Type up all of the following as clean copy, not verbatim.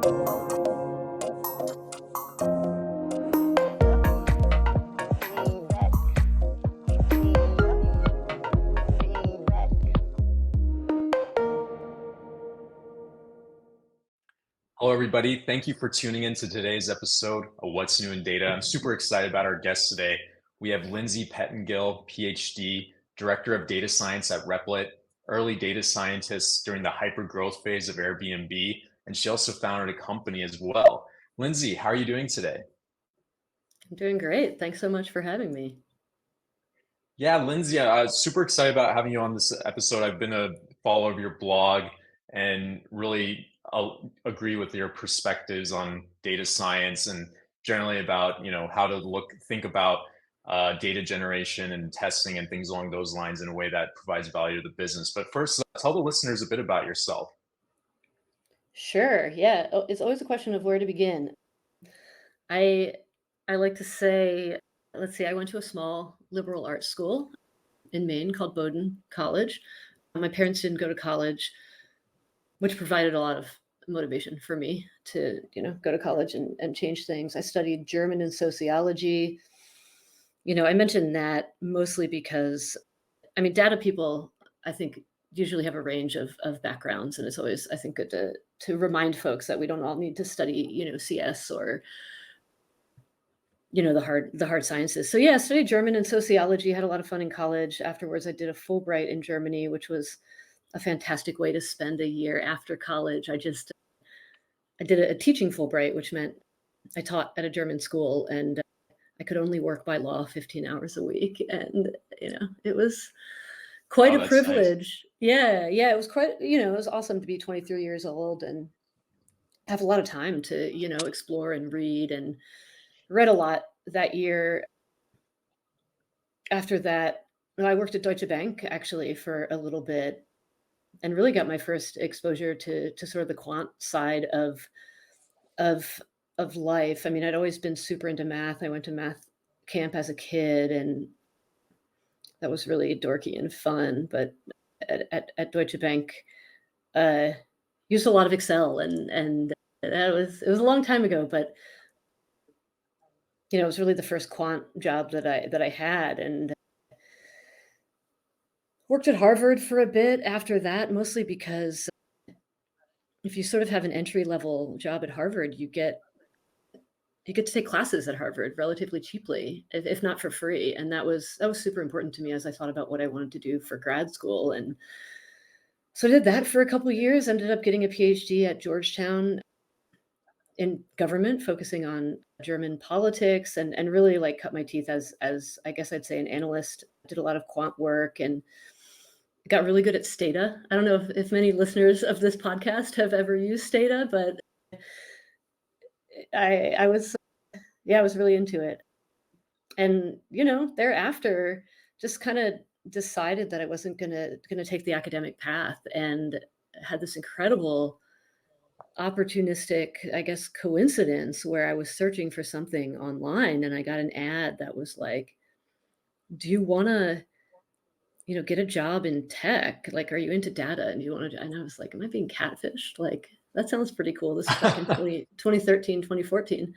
Hello, everybody. Thank you for tuning in to today's episode of What's New in Data. I'm super excited about our guest today. We have Lindsay Pettingill, PhD, Director of Data Science at Replit, early data scientist during the hyper-growth phase of Airbnb, and she also founded a company as well. Lindsay, how are you doing today? I'm doing great. Thanks so much for having me. Yeah, Lindsay, I was super excited about having you on this episode. I've been a follower of your blog and really agree with your perspectives on data science and generally about, how to think about data generation and testing and things along those lines in a way that provides value to the business. But first, tell the listeners a bit about yourself. Sure. Yeah. It's always a question of where to begin. I I like to say, let's see, I went to a small liberal arts school in Maine called Bowdoin College. My parents didn't go to college, which provided a lot of motivation for me to, go to college and change things. I studied German and sociology. I mentioned that mostly because data people, I think, usually have a range of backgrounds, and it's always, I think, good to remind folks that we don't all need to study, CS or the hard sciences. So yeah, I studied German and sociology. Had a lot of fun in college. Afterwards, I did a Fulbright in Germany, which was a fantastic way to spend a year after college. I did a teaching Fulbright, which meant I taught at a German school, and I could only work by law 15 hours a week, and it was quite Oh, a that's nice. privilege. Yeah, yeah, it was quite, it was awesome to be 23 years old and have a lot of time to, explore and read, and read a lot that year. After that, I worked at Deutsche Bank actually for a little bit and really got my first exposure to sort of the quant side of of life. I'd always been super into math. I went to math camp as a kid, and that was really dorky and fun. But at Deutsche Bank, uh, used a lot of Excel, and it was a long time ago, but it was really the first quant job that I had, and worked at Harvard for a bit after that, mostly because if you sort of have an entry level job at Harvard, you get to take classes at Harvard relatively cheaply, if not for free, and that was super important to me as I thought about what I wanted to do for grad school. And so I did that for a couple of years, ended up getting a PhD at Georgetown in government, focusing on German politics, and really like cut my teeth as I guess I'd say an analyst. Did a lot of quant work and got really good at Stata. I don't know if many listeners of this podcast have ever used Stata, but I was, yeah, I was really into it. And, thereafter just kind of decided that I wasn't gonna take the academic path, and had this incredible opportunistic, I guess, coincidence where I was searching for something online, and I got an ad that was like, "Do you wanna, get a job in tech? Like, are you into data and you wanna," and I was like, "Am I being catfished? Like, that sounds pretty cool." This is back in 2013, 2014.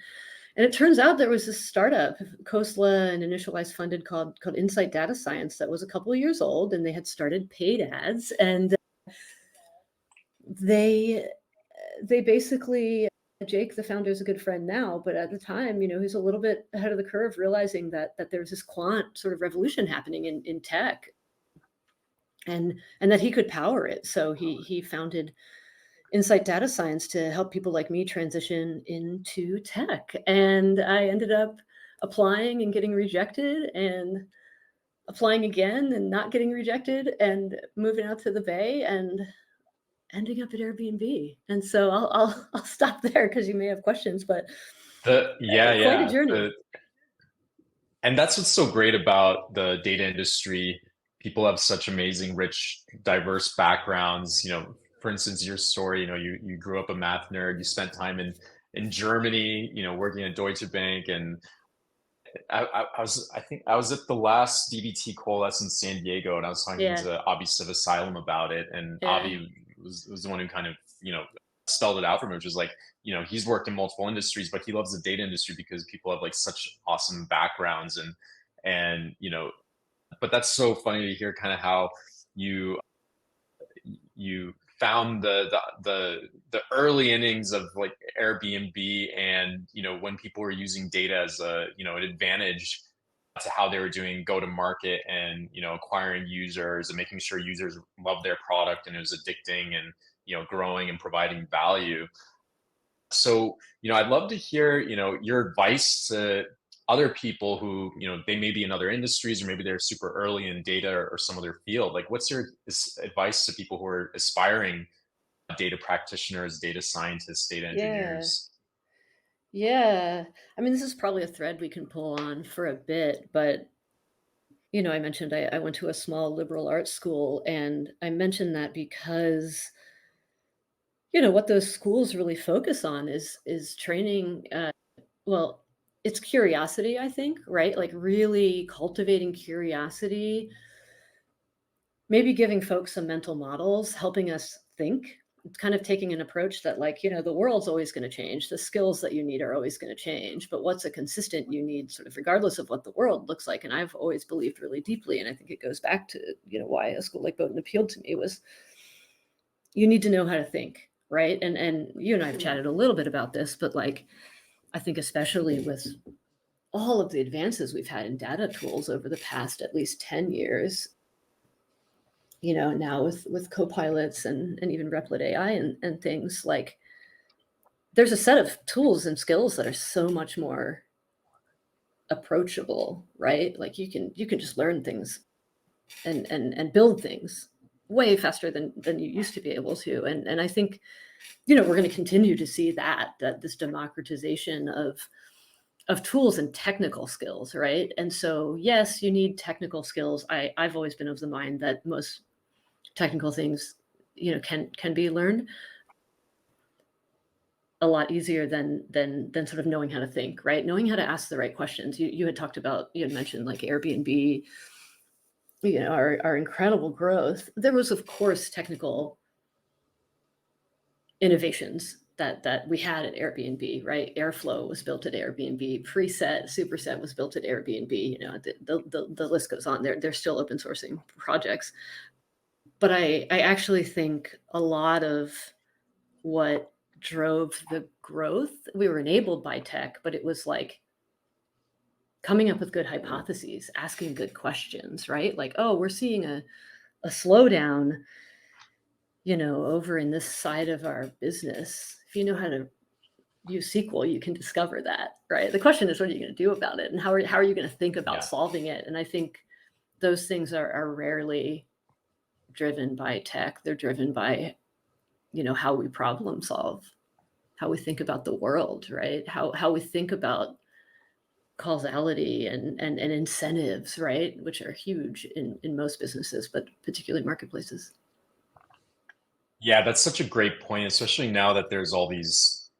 And it turns out there was this startup, Khosla and Initialized funded, called Insight Data Science, that was a couple of years old, and they had started paid ads, and they they basically, Jake, the founder, is a good friend now, but at the time, he's a little bit ahead of the curve, realizing that there was this quant sort of revolution happening in tech, and that he could power it. So he founded Insight Data Science to help people like me transition into tech. And I ended up applying and getting rejected, and applying again and not getting rejected, and moving out to the Bay and ending up at Airbnb. And so I'll stop there because you may have questions, but Yeah, quite a yeah. journey. And that's what's so great about the data industry. People have such amazing, rich, diverse backgrounds. For instance, your story, you grew up a math nerd, you spent time in Germany, working at Deutsche Bank. And I think I was at the last DBT coalesce in San Diego, and I was talking Yeah, to Avi Asylum about it. And yeah, Avi was the one who kind of, spelled it out for me, which is like, he's worked in multiple industries, but he loves the data industry because people have like such awesome backgrounds, and but that's so funny to hear kind of how you you found the early innings of like Airbnb, and when people were using data as a an advantage to how they were doing go to market, and acquiring users and making sure users loved their product and it was addicting, and growing and providing value. So I'd love to hear your advice to other people who they may be in other industries, or maybe they're super early in data, or some other field. Like, what's your advice to people who are aspiring data practitioners, data scientists, data Yeah. engineers? Yeah. I mean, this is probably a thread we can pull on for a bit, but I mentioned I went to a small liberal arts school, and I mentioned that because what those schools really focus on is training. Well, it's curiosity, I think, right? Like really cultivating curiosity, maybe giving folks some mental models, helping us think. It's kind of taking an approach that, like, the world's always going to change. The skills that you need are always going to change. But what's a consistent you need, sort of regardless of what the world looks like? And I've always believed really deeply, and I think it goes back to, why a school like Bowdoin appealed to me was you need to know how to think, right? And you and I have chatted a little bit about this, but like I think especially with all of the advances we've had in data tools over the past at least 10 years, now with copilots and even Replit AI and things like there's a set of tools and skills that are so much more approachable, right? Like you can just learn things and build things way faster than you used to be able to. And I think, we're going to continue to see that this democratization of tools and technical skills, right? And so, yes, you need technical skills. I've always been of the mind that most technical things, can be learned a lot easier than sort of knowing how to think, right? Knowing how to ask the right questions. You had talked about, you had mentioned like Airbnb, our incredible growth. There was, of course, technical innovations that we had at Airbnb, right? Airflow was built at Airbnb. Preset, Superset was built at Airbnb. The list goes on. They're still open sourcing projects. But I actually think a lot of what drove the growth, we were enabled by tech, but it was like coming up with good hypotheses, asking good questions, right? Like, oh, we're seeing a slowdown, over in this side of our business. If you know how to use SQL, you can discover that, right? The question is, what are you going to do about it? And how are you going to think about Yeah. solving it? And I think those things are rarely driven by tech. They're driven by, how we problem solve, how we think about the world, right? How we think about causality and incentives, right? Which are huge in most businesses, but particularly marketplaces. Yeah, that's such a great point, especially now that there's all these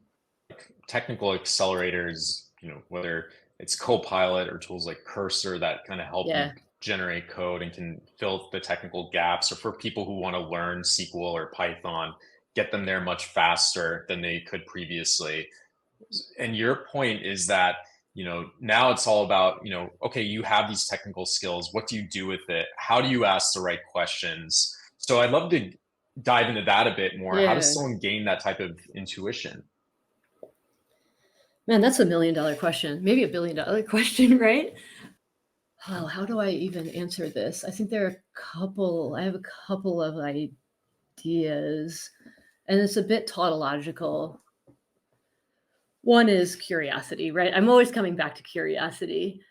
technical accelerators, whether it's Copilot or tools like Cursor that kind of help you Yeah. generate code and can fill the technical gaps, or for people who want to learn SQL or Python, get them there much faster than they could previously. And your point is that, now it's all about, okay, you have these technical skills. What do you do with it? How do you ask the right questions? So I'd love to dive into that a bit more. How does Yeah. someone gain that type of intuition? Man, that's $1 million question, maybe $1 billion question, right? Oh, how do I even answer this? I think I have a couple of ideas, and it's a bit tautological. One is curiosity, right? I'm always coming back to curiosity.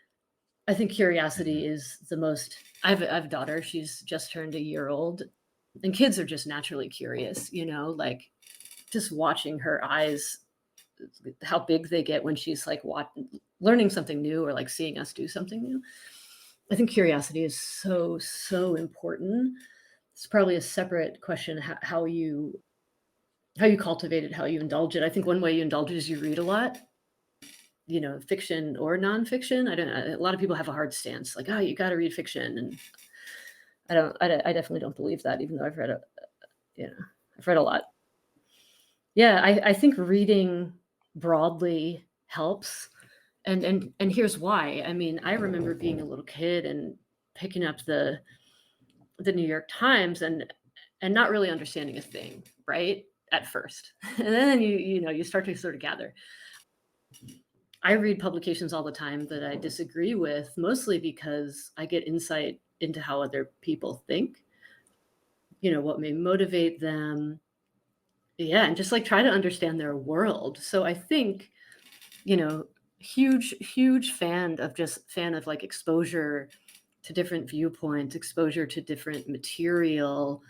I think Mhm. curiosity is the most. I have a daughter. She's just turned a year old, and kids are just naturally curious. Like just watching her eyes, how big they get when she's like learning something new or like seeing us do something new. I think curiosity is so important. It's probably a separate question how you cultivate it, how you indulge it. I think one way you indulge it is you read a lot, fiction or nonfiction. I don't. A lot of people have a hard stance, like, oh, you got to read fiction, and I definitely don't believe that, even though I've read a lot. Yeah, I think reading broadly helps, and here's why. I mean, I remember being a little kid and picking up the New York Times and not really understanding a thing, right? At first. And then you start to sort of gather. I read publications all the time that I disagree with, mostly because I get insight into how other people think, what may motivate them. Yeah, and just like try to understand their world. So I think, you know, huge fan of like exposure to different viewpoints, exposure to different material.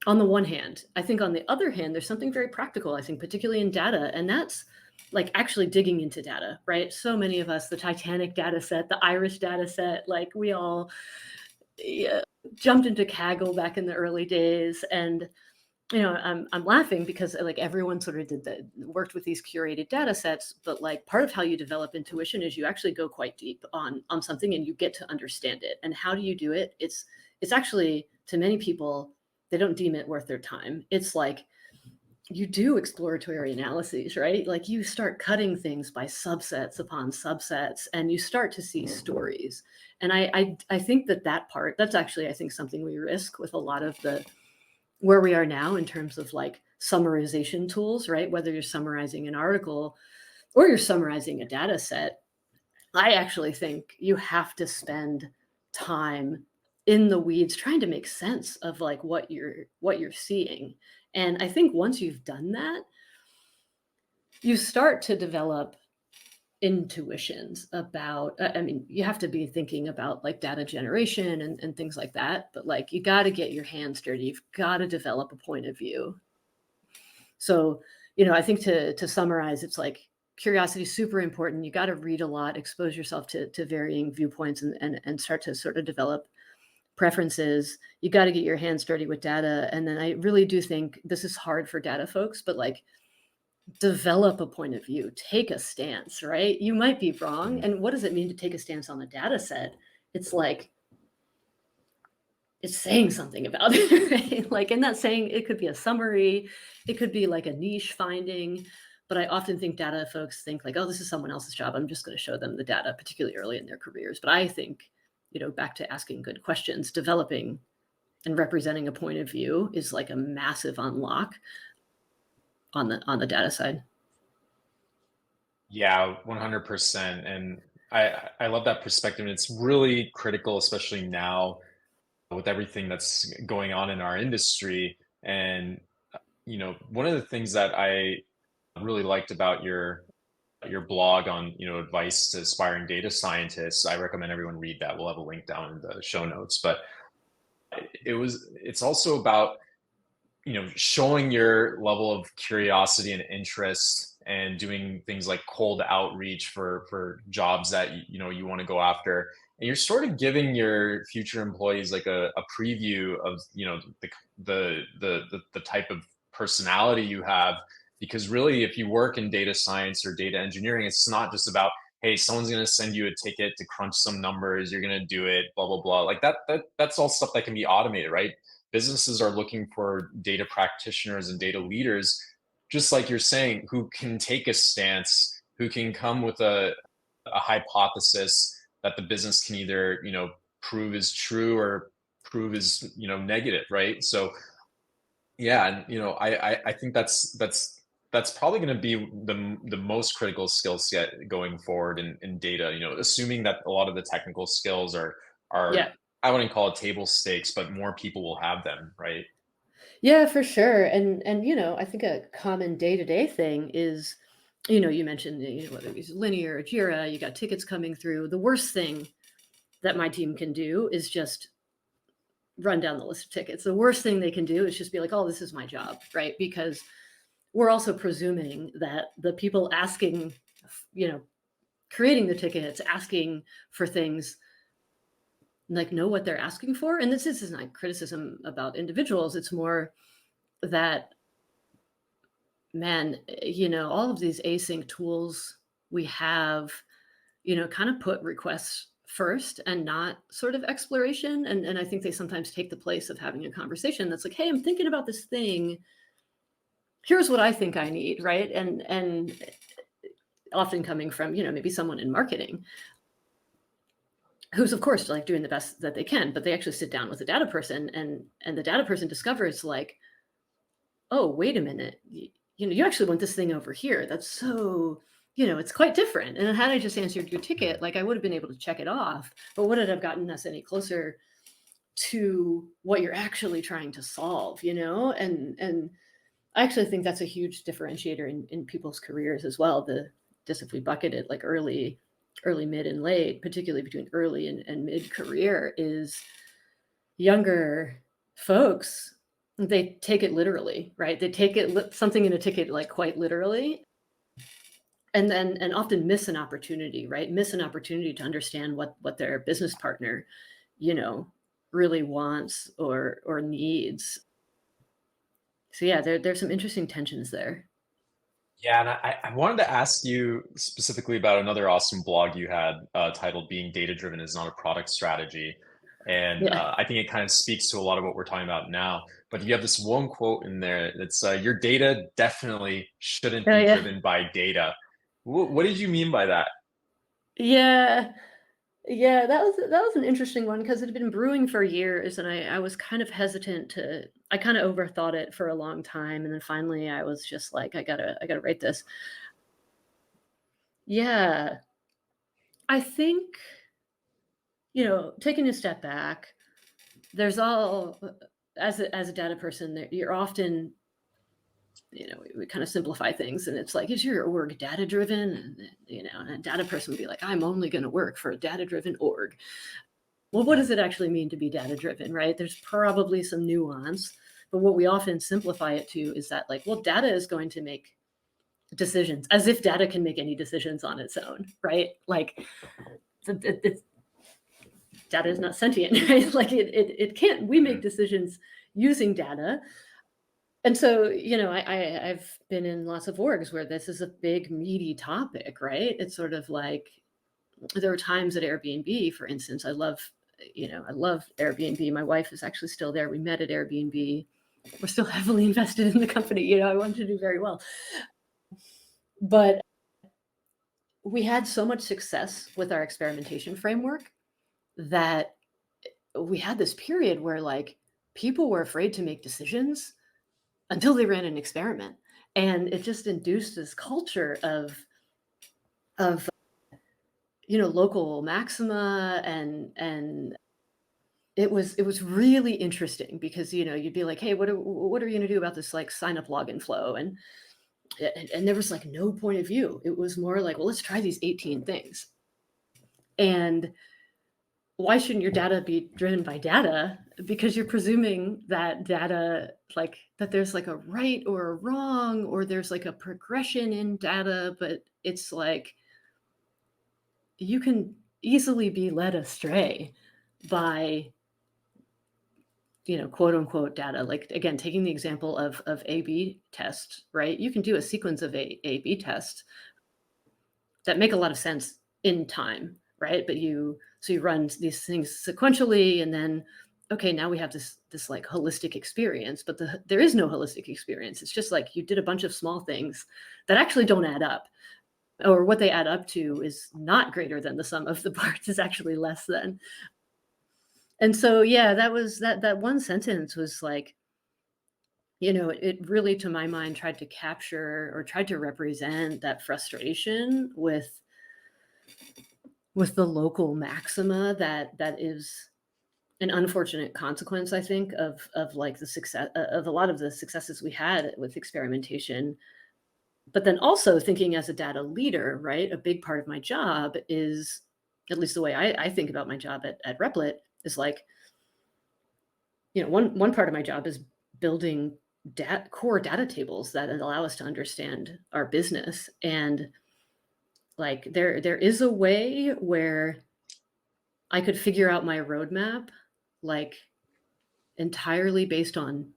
On the one hand, I think on the other hand, there's something very practical, I think, particularly in data, and that's like actually digging into data, right? So many of us, the Titanic data set, the Irish data set, like we all yeah, jumped into Kaggle back in the early days. And I'm laughing because like everyone sort of worked with these curated data sets, but like part of how you develop intuition is you actually go quite deep on something and you get to understand it. And how do you do it? It's actually, to many people, they don't deem it worth their time. It's like you do exploratory analyses, right? Like you start cutting things by subsets upon subsets and you start to see stories. And I think that part, that's actually, I think, something we risk with a lot of the where we are now in terms of like summarization tools, right? Whether you're summarizing an article or you're summarizing a data set, I actually think you have to spend time in the weeds trying to make sense of like what you're seeing. And I think once you've done that, you start to develop intuitions about I mean, you have to be thinking about like data generation and things like that, but like you got to get your hands dirty. You've got to develop a point of view. So, I think to summarize, it's like curiosity is super important. You got to read a lot, expose yourself to varying viewpoints and start to sort of develop preferences. You got to get your hands dirty with data. And then I really do think this is hard for data folks, but like develop a point of view, take a stance, right? You might be wrong. Mhm. And what does it mean to take a stance on the data set? It's like it's saying something about it, right? Like, and that saying it could be a summary, it could be like a niche finding. But I often think data folks think like, oh, this is someone else's job. I'm just going to show them the data, particularly early in their careers. But I think, back to asking good questions, developing and representing a point of view is like a massive unlock on the data side. Yeah, 100%. And I love that perspective. And it's really critical, especially now with everything that's going on in our industry. And, one of the things that I really liked about your blog on, advice to aspiring data scientists, I recommend everyone read that. We'll have a link down in the show notes. But it's also about showing your level of curiosity and interest and doing things like cold outreach for jobs that you want to go after, and you're sort of giving your future employees like a preview of the type of personality you have, because really if you work in data science or data engineering, it's not just about, hey, someone's going to send you a ticket to crunch some numbers, you're going to do it, blah blah blah, like that's all stuff that can be automated, right? Businesses are looking for data practitioners and data leaders, just like you're saying, who can take a stance, who can come with a hypothesis that the business can either, prove is true or prove is, negative, right? So yeah, and I think that's probably going to be the most critical skill set going forward in data. Assuming that a lot of the technical skills are Yeah. I wouldn't call it table stakes, but more people will have them, right? Yeah, for sure. And I think a common day-to-day thing is, you mentioned, whether it's linear or Jira, you got tickets coming through. The worst thing that my team can do is just run down the list of tickets. The worst thing they can do is just be like, oh, this is my job, right? Because we're also presuming that the people asking, you know, creating the tickets, asking for things, like know what they're asking for. And this is not criticism about individuals. It's more that, man, all of these async tools we have, kind of put requests first and not sort of exploration. And I think they sometimes take the place of having a conversation that's like, hey, I'm thinking about this thing. here's what I think I need, right? And often coming from, maybe someone in marketing who's of course like doing the best that they can, but they actually sit down with a data person, and the data person discovers like, oh, wait a minute, you actually want this thing over here. That's so, it's quite different. And had I just answered your ticket, like I would have been able to check it off, but would it have gotten us any closer to what you're actually trying to solve, and I actually think that's a huge differentiator in people's careers as well. Just if we bucket it like early, mid, and late, particularly between early and mid career, is younger folks, they take it literally, right? They take something in a ticket like quite literally, and often miss an opportunity, right? Miss an opportunity to understand what their business partner, you know, really wants or needs. So yeah, there's some interesting tensions there. Yeah, and I wanted to ask you specifically about another awesome blog you had titled "Being Data Driven is Not a Product Strategy," and Yeah. I think it kind of speaks to a lot of what we're talking about now. But you have this one quote in there that's "Your data definitely shouldn't Oh be yeah. driven by data." What did you mean by that? Yeah. Yeah, that was an interesting one because it had been brewing for years, and I was kind of hesitant to. I kind of overthought it for a long time, and then finally I was just like, I gotta write this. Yeah, I think, taking a step back, there's all as a data person, you're often, we kind of simplify things, and it's like, is your org data driven? And a data person would be like, I'm only going to work for a data driven org. Well, what does it actually mean to be data driven, right? There's probably some nuance, but what we often simplify it to is that, like, well, data is going to make decisions, as if data can make any decisions on its own, right? Like, it's data is not sentient, right? Like, it can't. We make Mhm. decisions using data. And so, I've been in lots of orgs where this is a big meaty topic, right? It's sort of like, there were times at Airbnb, for instance. I love Airbnb. My wife is actually still there. We met at Airbnb. We're still heavily invested in the company. I wanted to do very well. But we had so much success with our experimentation framework that we had this period where, like, people were afraid to make decisions until they ran an experiment. And it just induced this culture of local maxima, and it was really interesting because, you'd be like, hey, what are you going to do about this, like, sign up login flow? And there was like no point of view. It was more like, well, let's try these 18 things. And why shouldn't your data be driven by data? Because you're presuming that data, like, that there's like a right or a wrong, or there's like a progression in data, but it's like, you can easily be led astray by, quote unquote data. Like, again, taking the example of A/B tests, right? You can do a sequence of A/B tests that make a lot of sense in time, right? But you run these things sequentially, and then, okay, now we have this like holistic experience, but there is no holistic experience. It's just like you did a bunch of small things that actually don't add up, or what they add up to is not greater than the sum of the parts, is actually less than. And so, yeah, that one sentence was like, it really, to my mind, tried to capture or tried to represent that frustration with the local maxima that is an unfortunate consequence, I think, of like the success of a lot of the successes we had with experimentation. But then also thinking as a data leader, right? A big part of my job is, at least the way I think about my job at Replit, is like, one part of my job is building core data tables that allow us to understand our business. And like, there is a way where I could figure out my roadmap, like, entirely based on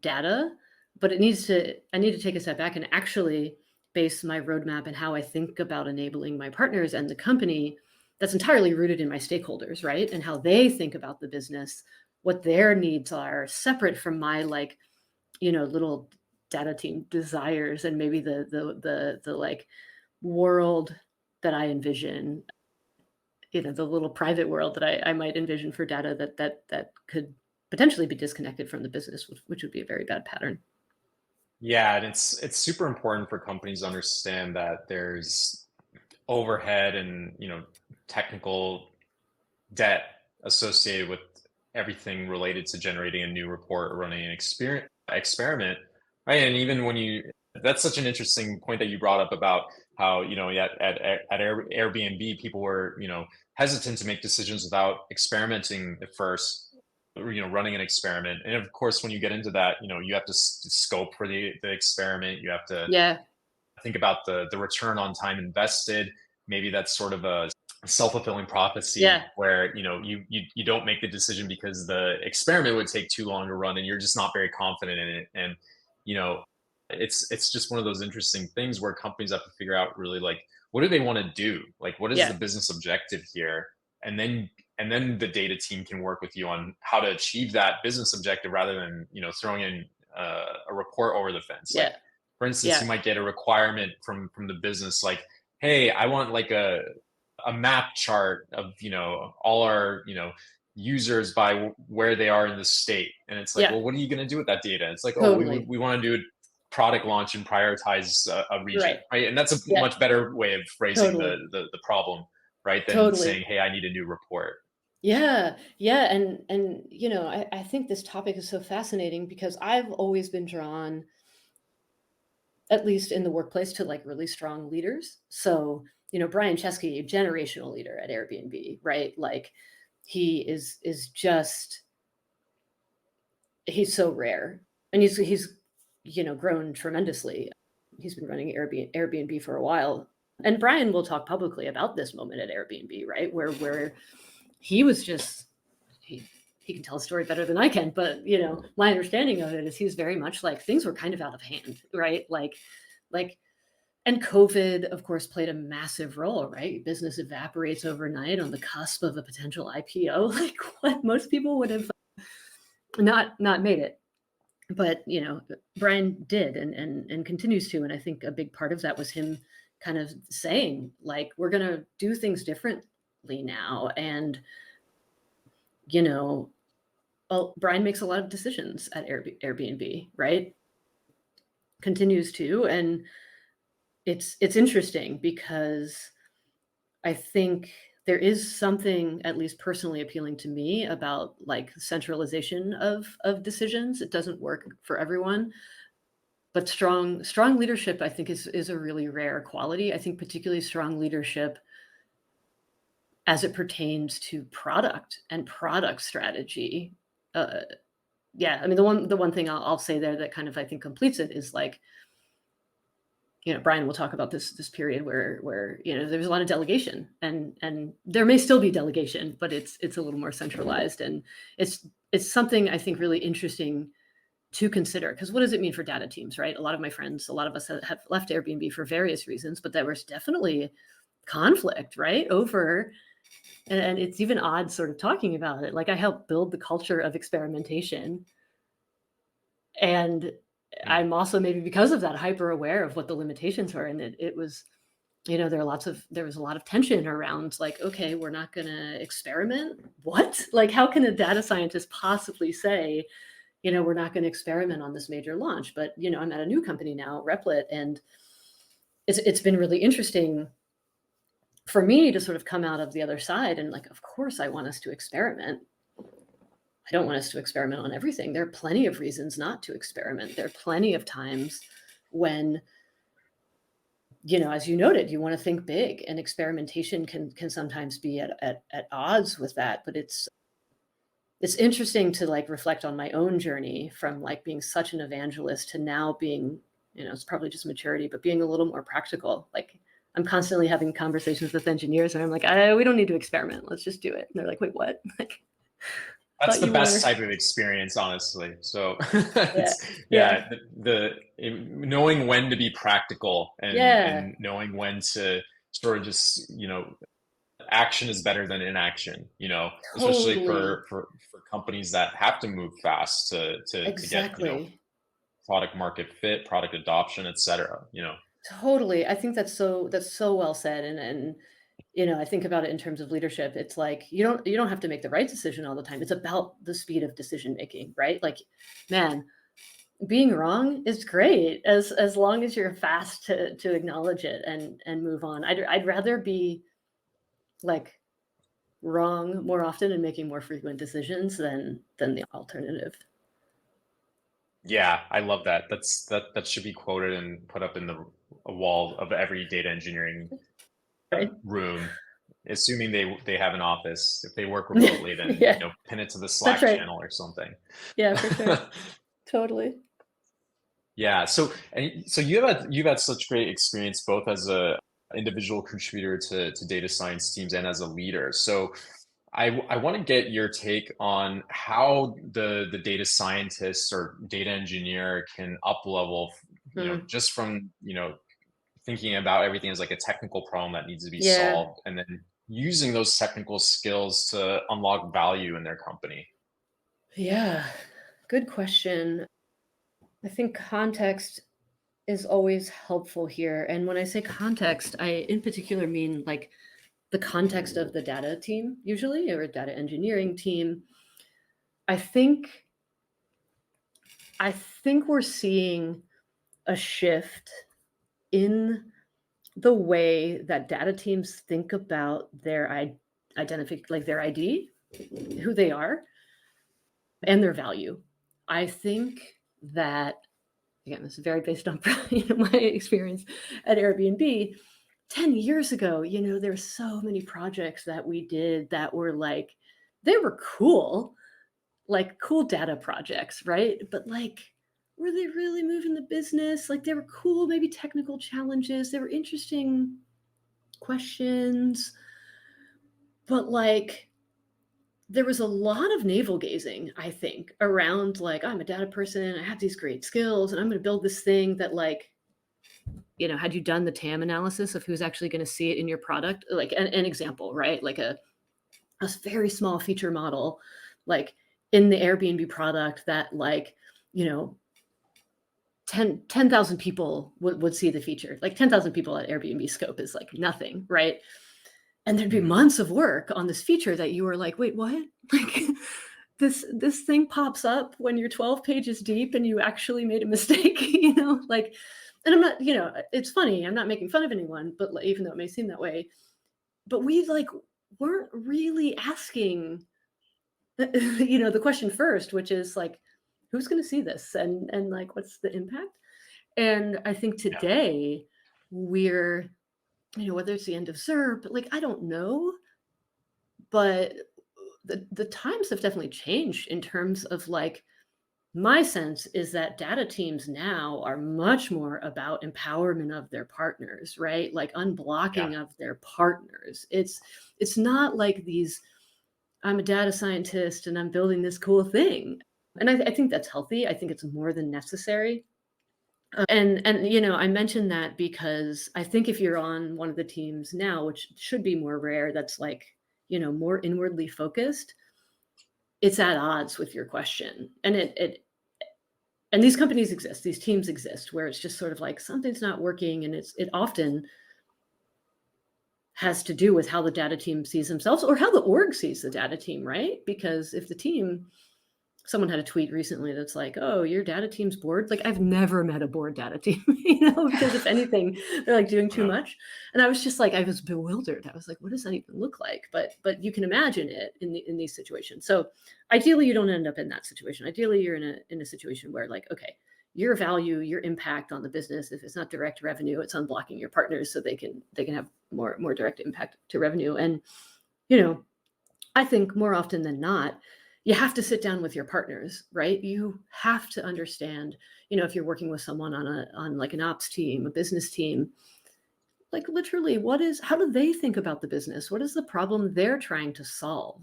data, but I need to take a step back and actually base my roadmap and how I think about enabling my partners and the company, that's entirely rooted in my stakeholders, right? And how they think about the business, what their needs are, separate from my, like, little data team desires and maybe the like world that I envision, the little private world that I might envision for data that could potentially be disconnected from the business, which would be a very bad pattern. Yeah, and it's super important for companies to understand that there's overhead and technical debt associated with everything related to generating a new report or running an experiment, right? And even when that's such an interesting point that you brought up about how at Airbnb people were hesitant to make decisions without experimenting at first, or, running an experiment. And of course, when you get into that, you have to scope for the experiment. You have to Yeah, think about the return on time invested. Maybe that's sort of a self-fulfilling prophecy yeah, where you don't make the decision because the experiment would take too long to run and you're just not very confident in it. And you know it's just one of those interesting things where companies have to figure out really like what do they want to do, like what is the yeah, business objective here, and then the data team can work with you on how to achieve that business objective rather than throwing in a report over the fence. Like yeah, for instance, you yeah, might get a requirement from the business like, hey, I want like a map chart of all our users by where they are in the state, and it's like, yeah, well, what are you going to do with that data? It's like, oh, totally. we want to do a product launch and prioritize a region, Right. right? And that's a Yeah, much better way of phrasing totally, the problem, right, than saying, totally. hey, I need a new report. Yeah, yeah, and I think this topic is so fascinating because I've always been drawn, at least in the workplace, to like really strong leaders. So, Brian Chesky, generational leader at Airbnb, right? Like he is just he's so rare. And he's grown tremendously. He's been running Airbnb for a while. And Brian will talk publicly about this moment at Airbnb, right? Where he was just he he can tell a story better than I can, but my understanding of it is he was very much like things were kind of out of hand, right? Like and COVID, of course, played a massive role, right? Business evaporates overnight on the cusp of a potential IPO. Like what most people would have not made it. But Brian did and continues to. And I think a big part of that was him kind of saying, like, we're gonna do things differently now. And you know, Brian makes a lot of decisions at Airbnb, right? Continues to, and it's interesting because I think there is something at least personally appealing to me about like centralization of decisions. It doesn't work for everyone, but strong leadership I think is a really rare quality. I think particularly strong leadership as it pertains to product and product strategy. Uh, yeah, I mean the one thing I'll say there that kind of I think completes it is like Brian will talk about this period where there's a lot of delegation and there may still be delegation, but it's a little more centralized and it's something I think really interesting to consider because what does it mean for data teams, right? A lot of my friends, a lot of us have left Airbnb for various reasons, but there was definitely conflict, right? Over and it's even odd sort of talking about it. Like I helped build the culture of experimentation and Mm. I'm also maybe because of that hyper aware of what the limitations were. And it was, there was a lot of tension around like, okay, we're not going to experiment. What? Like, how can a data scientist possibly say, we're not going to experiment on this major launch? But, I'm at a new company now, Replit, and it's been really interesting for me to sort of come out of the other side and like, of course I want us to experiment. I don't want us to experiment on everything. There are plenty of reasons not to experiment. There are plenty of times when, as you noted, you want to think big, and experimentation can sometimes be at odds with that. But it's interesting to like reflect on my own journey from like being such an evangelist to now being, it's probably just maturity, but being a little more practical. Like I'm constantly having conversations with engineers, and I'm like, we don't need to experiment. Let's just do it. And they're like, wait, what? Like, That's thought the you best were. type of experience, honestly. So Yeah, yeah, yeah, knowing when to be practical yeah. and knowing when to sort of just action is better than inaction, especially Totally. for companies that have to move fast to get Exactly. product market fit, product adoption, etc. Totally. I think that's so well said. And I think about it in terms of leadership. It's like you don't have to make the right decision all the time. It's about the speed of decision making, right? Like, man, being wrong is great as long as you're fast to acknowledge it and move on. I'd rather be like wrong more often and making more frequent decisions than the alternative. Yeah, I love that. That should be quoted and put up in the a wall of every data engineering Right? room, assuming they have an office. If they work remotely, then Yeah, pin it to the that's Slack right. channel or something. Yeah, for sure. Totally. Yeah. So you've had such great experience both as a individual contributor to data science teams and as a leader. So I want to get your take on how the data scientist or data engineer can up level, Mm, just from, thinking about everything as like a technical problem that needs to be yeah. solved, and then using those technical skills to unlock value in their company. Yeah. Good question. I think context is always helpful here. And when I say context, I in particular mean like the context of the data team, usually, or a data engineering team. I think I think we're seeing a shift in the way that data teams think about their like their ID, who they are, and their value. I think that again, this is very based on my experience at Airbnb. 10 years ago, there's so many projects that we did that were like, they were cool, like cool data projects, right? But like, were they really moving the business? Like, they were cool, maybe technical challenges, they were interesting questions, but like, there was a lot of navel gazing, I think, around like, I'm a data person, I have these great skills, and I'm going to build this thing that like, had you done the TAM analysis of who's actually going to see it in your product? Like an example, right? Like a very small feature model, like in the Airbnb product that like, you know, 10,000 people would see the feature. Like 10,000 people at Airbnb scope is like nothing, right? And there'd be Mhm. months of work on this feature that you were like, wait, what? Like this thing pops up when you're 12 pages deep and you actually made a mistake, like, and I'm not, it's funny, I'm not making fun of anyone, but like, even though it may seem that way, but we like weren't really asking the question first, which is like, who's going to see this and like what's the impact? And I think Yeah. today we're, whether it's the end of ZERP, but like I don't know, but the times have definitely changed in terms of like my sense is that data teams now are much more about empowerment of their partners, right? Like Yeah. unblocking of their partners. It's not like these, I'm a data scientist and I'm building this cool thing. And I think that's healthy. I think it's more than necessary. And I mentioned that because I think if you're on one of the teams now, which should be more rare, that's like, more inwardly focused, it's at odds with your question. And these companies exist, these teams exist where it's just sort of like something's not working, and it often has to do with how the data team sees themselves or how the org sees the data team, right? Because if the team someone had a tweet recently that's like, "Oh, your data team's bored." Like, I've never met a bored data team, because if anything, they're like doing too Yeah. much. And I was just like, I was bewildered. I was like, what does that even look like? But you can imagine it in these situations. So ideally you don't end up in that situation. Ideally, you're in a situation where like, okay, your value, your impact on the business, if it's not direct revenue, it's unblocking your partners so they can have more direct impact to revenue. And you know, I think more often than not, you have to sit down with your partners, right? You have to understand, if you're working with someone on like an ops team, a business team, like literally how do they think about the business? What is the problem they're trying to solve?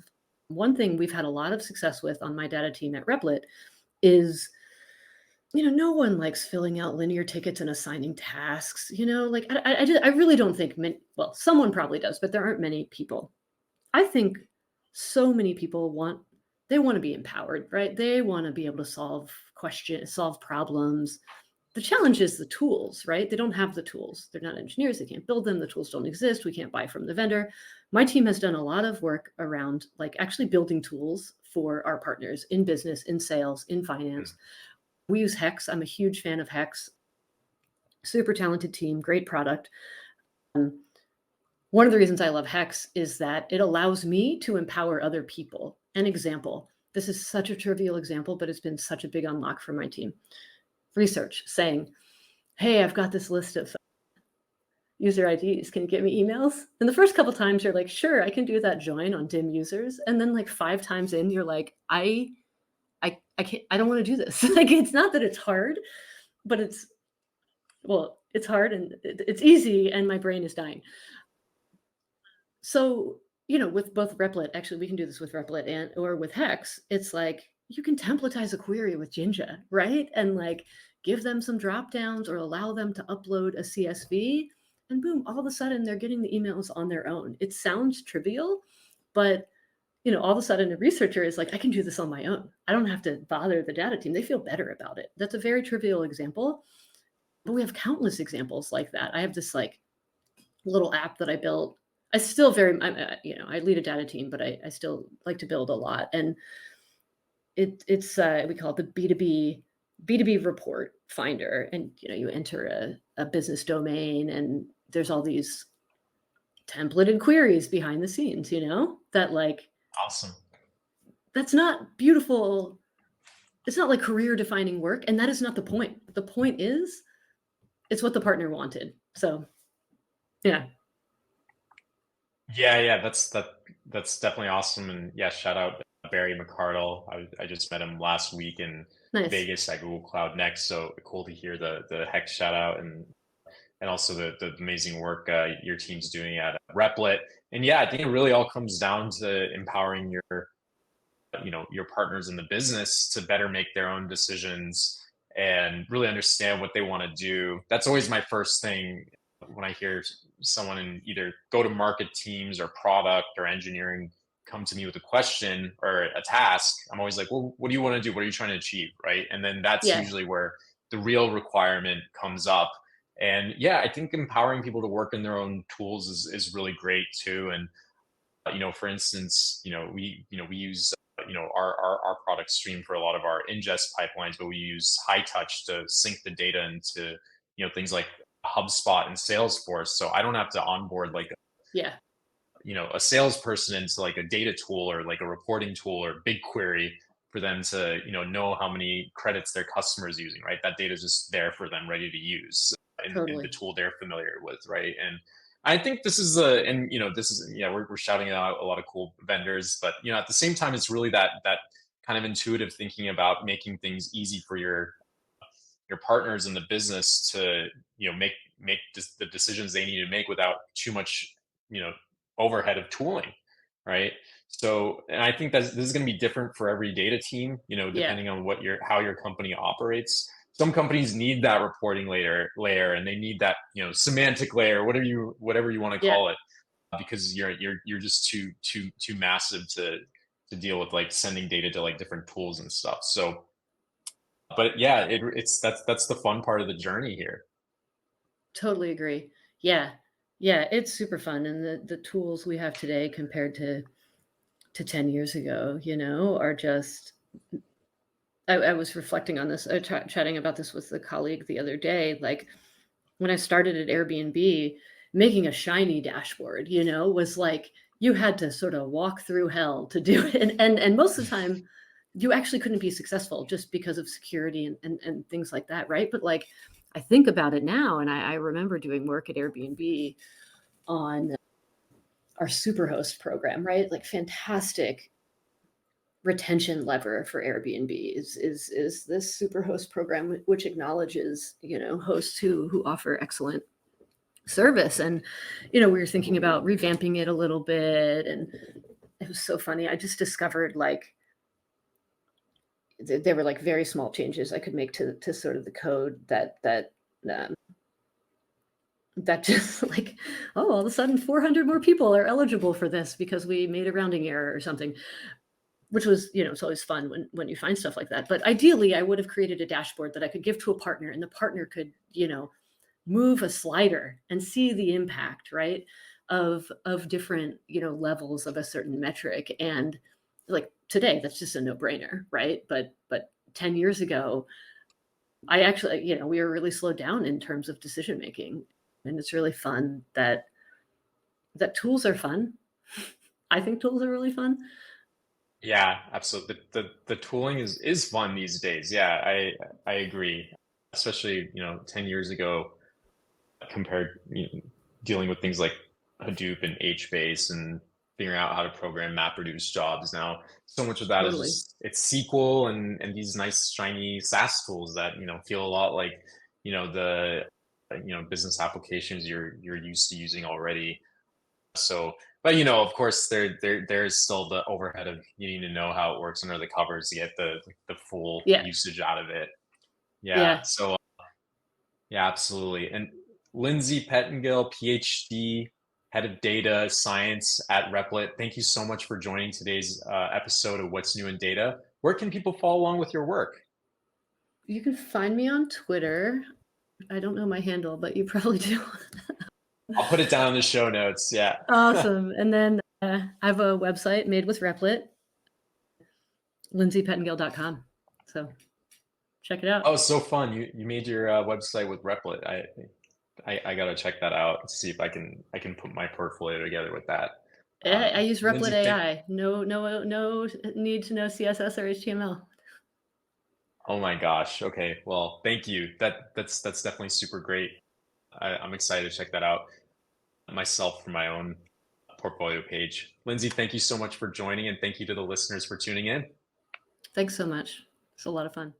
One thing we've had a lot of success with on my data team at Replit is, no one likes filling out linear tickets and assigning tasks. Like I really don't think well, someone probably does, but there aren't many people. I think so many people want to be empowered, right? They want to be able to solve solve problems. The challenge is the tools, right? They don't have the tools. They're not engineers. They can't build them. The tools don't exist. We can't buy from the vendor. My team has done a lot of work around like actually building tools for our partners in business, in sales, in finance. We use Hex. I'm a huge fan of Hex. Super talented team, great product. One of the reasons I love Hex is that it allows me to empower other people. An example, this is such a trivial example, but it's been such a big unlock for my team. Research saying, hey, I've got this list of user IDs. Can you get me emails? And the first couple times you're like, sure, I can do that join on dim users. And then like 5 times in, you're like, I can't, I don't want to do this. Like, it's not that it's hard, but it's hard and it's easy and my brain is dying. So, with both Replit, actually, we can do this with Replit or with Hex. It's like you can templatize a query with Jinja, right? And like give them some drop downs or allow them to upload a CSV, and boom, all of a sudden they're getting the emails on their own. It sounds trivial, but all of a sudden a researcher is like, I can do this on my own. I don't have to bother the data team. They feel better about it. That's a very trivial example, but we have countless examples like that. I have this like little app that I built. I still I lead a data team, but I still like to build a lot. And it's we call it the B2B report finder. And, you enter a business domain and there's all these templated queries behind the scenes, that like, Awesome. that's not beautiful. It's not like career defining work. And that is not the point. The point is it's what the partner wanted. So yeah. Yeah, that's definitely awesome. And yeah, shout out Barry McCardle. I just met him last week in Nice. Vegas at Google Cloud Next. So cool to hear the Hex shout out and also the amazing work your team's doing at Replit. And yeah, I think it really all comes down to empowering your partners in the business to better make their own decisions and really understand what they want to do. That's always my first thing when I hear someone in either go to market teams or product or engineering come to me with a question or a task. I'm always like, well, what do you want to do? What are you trying to achieve? Right. And then that's Yeah, usually where the real requirement comes up. And yeah, I think empowering people to work in their own tools is really great too. And for instance, we use our product stream for a lot of our ingest pipelines, but we use high touch to sync the data into things like HubSpot and Salesforce. So I don't have to onboard like yeah, a salesperson into like a data tool or like a reporting tool or BigQuery for them to know how many credits their customers using, right? That data is just there for them ready to use in the totally. tool they're familiar with, right? And I think this is we're shouting out a lot of cool vendors, but at the same time it's really that kind of intuitive thinking about making things easy for your partners in the business to make the decisions they need to make without too much overhead of tooling, right? So, and I think that this is going to be different for every data team, Yeah, depending on how your company operates. Some companies need that reporting layer and they need that semantic layer, whatever you want to yeah, call it, because you're just too massive to deal with like sending data to like different tools and stuff. So but yeah, that's the fun part of the journey here. totally agree. Yeah, yeah, it's super fun, and the tools we have today compared to 10 years ago, are just. I was reflecting on this, chatting about this with a colleague the other day. Like when I started at Airbnb, making a shiny dashboard, was like you had to sort of walk through hell to do it. And most of the time, you actually couldn't be successful just because of security and things like that, right? But like I think about it now, and I remember doing work at Airbnb on our Superhost program, right? Like fantastic retention lever for Airbnb is this Superhost program, which acknowledges hosts who offer excellent service. And we were thinking about revamping it a little bit, and it was so funny. I just discovered like there were like very small changes I could make to sort of the code um, that just like, oh, all of a sudden 400 more people are eligible for this because we made a rounding error or something. which was, it's always fun when you find stuff like that. But ideally, I would have created a dashboard that I could give to a partner, and the partner could, move a slider and see the impact, right, of different, levels of a certain metric. And like today, that's just a no-brainer, right? But 10 years ago, I actually, we were really slowed down in terms of decision making. And it's really fun that tools are fun. I think tools are really fun. Yeah, absolutely. The tooling is fun these days. Yeah, I agree. Especially, 10 years ago compared, dealing with things like Hadoop and HBase and figuring out how to program MapReduce jobs. Now, so much of that is Totally. just it's SQL and these nice shiny SaaS tools that, feel a lot like, the business applications you're used to using already. So, but of course, there's still the overhead of needing to know how it works under the covers to get the full Yeah. usage out of it. Yeah. Yeah. So, yeah, absolutely. And Lindsay Pettingill, PhD, head of data science at Replit. Thank you so much for joining today's episode of What's New in Data. Where can people follow along with your work? You can find me on Twitter. I don't know my handle, but you probably do. I'll put it down in the show notes. Yeah. Awesome. And then I have a website made with Replit, lindsaypettingill.com. So check it out. Oh, so fun! You made your website with Replit. I gotta check that out and see if I can put my portfolio together with that. I use Replit Lindsay, AI. No need to know CSS or HTML. oh my gosh. Okay, well, thank you. That's definitely super great. I'm excited to check that out myself for my own portfolio page. Lindsay, thank you so much for joining, and thank you to the listeners for tuning in. Thanks so much. It's a lot of fun.